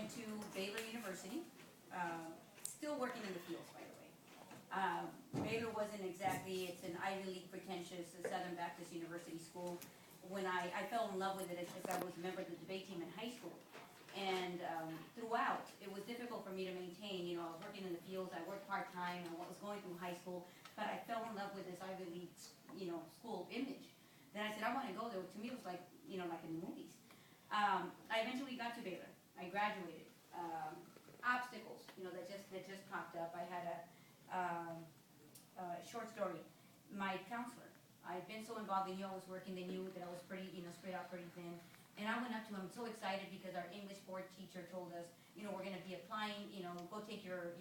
went to Baylor University, still working in the fields, by the way. Baylor wasn't exactly, it's an Ivy League pretentious Southern Baptist University school. When I fell in love with it, because I was a member of the debate team in high school. And throughout, it was difficult for me to maintain, I was working in the fields, I worked part-time, I was going through high school, but I fell in love with this Ivy League, school image. Then I said, I want to go there. To me, it was like, like in the movies. I eventually got to Baylor. I graduated. Obstacles, that just popped up. I had a short story. My counselor, I've been so involved, they knew I was working, they knew that I was pretty, straight out pretty thin. And I went up to him so excited because our English board teacher told us, we're going to be applying, go take your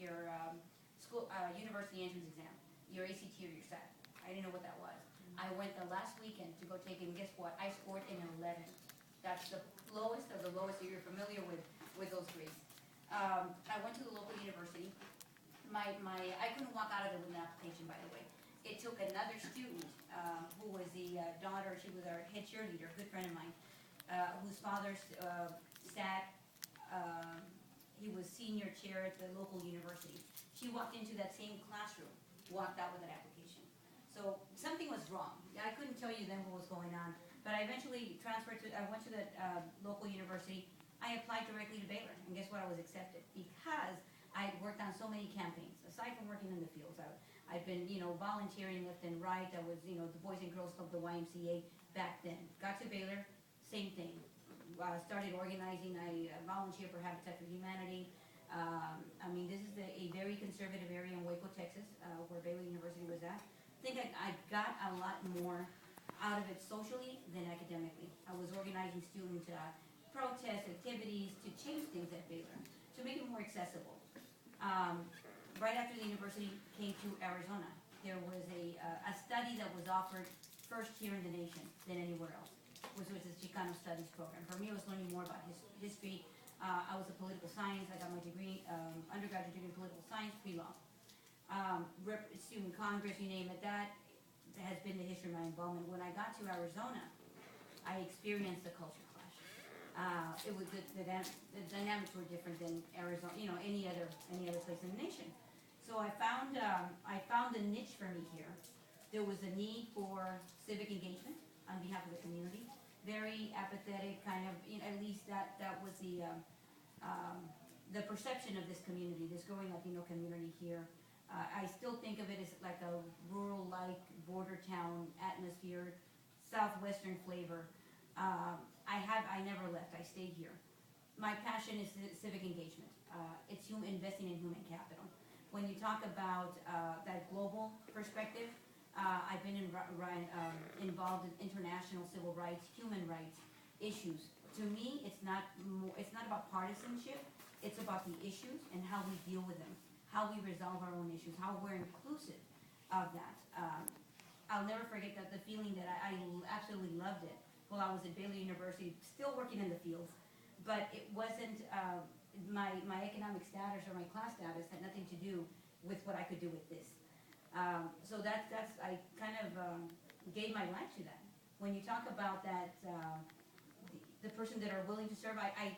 school university entrance exam, your ACT or your SAT. I didn't know what that was. I went the last weekend to go take it, and guess what? I scored an 11. That's the lowest of the lowest that you're familiar with those grades. I went to the local university. I couldn't walk out of there with an application, by the way. It took another student who was the daughter, she was our head cheerleader, a good friend of mine, whose father sat, he was senior chair at the local university. She walked into that same classroom, walked out with an application. So something was wrong. I couldn't tell you then what was going on, but I eventually I went to the local university. I applied directly to Baylor, and guess what? I was accepted because I worked on so many campaigns. Aside from working in the fields, I've been, volunteering left and right. I was, the Boys and Girls Club, the YMCA back then. Got to Baylor, same thing. Started organizing. I volunteered for Habitat for Humanity. This is a very conservative area in Waco, Texas, where Baylor University was at. I think I got a lot more out of it socially than academically. I was organizing student protests, activities to change things at Baylor, to make it more accessible. Right after the university came to Arizona, there was a study that was offered first here in the nation than anywhere else, which was the Chicano Studies program. For me, it was learning more about history. I was a political science. I got my degree, undergraduate degree in political science, pre-law. Student Congress, you name it, that has been the history of my involvement. When I got to Arizona, I experienced the culture clash. It was the dynamics were different than Arizona, any other place in the nation. So I found a niche for me here. There was a need for civic engagement on behalf of the community. Very apathetic, kind of. At least that was the perception of this community, this growing Latino community here. I still think of it as like a rural-like border town atmosphere, southwestern flavor. I never left. I stayed here. My passion is civic engagement. It's investing in human capital. When you talk about that global perspective, I've been involved in international civil rights, human rights issues. To me, it's not about partisanship. It's about the issues and how we deal with them, how we resolve our own issues, how we're inclusive of that. I'll never forget the feeling that I absolutely loved it while I was at Baylor University, still working in the fields, but it wasn't my economic status or my class status had nothing to do with what I could do with this. So that's I kind of gave my life to that. When you talk about that, the person that are willing to serve, I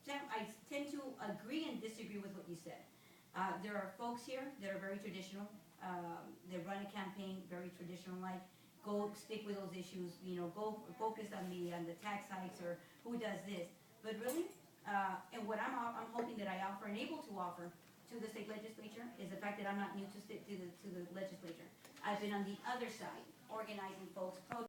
tend to agree and disagree with what you said. There are folks here that are very traditional. They run a campaign very traditional-like. Go stick with those issues. Go focus on the tax hikes or who does this. But really, and what I'm hoping that I offer and able to offer to the state legislature is the fact that I'm not new to the legislature. I've been on the other side, organizing folks,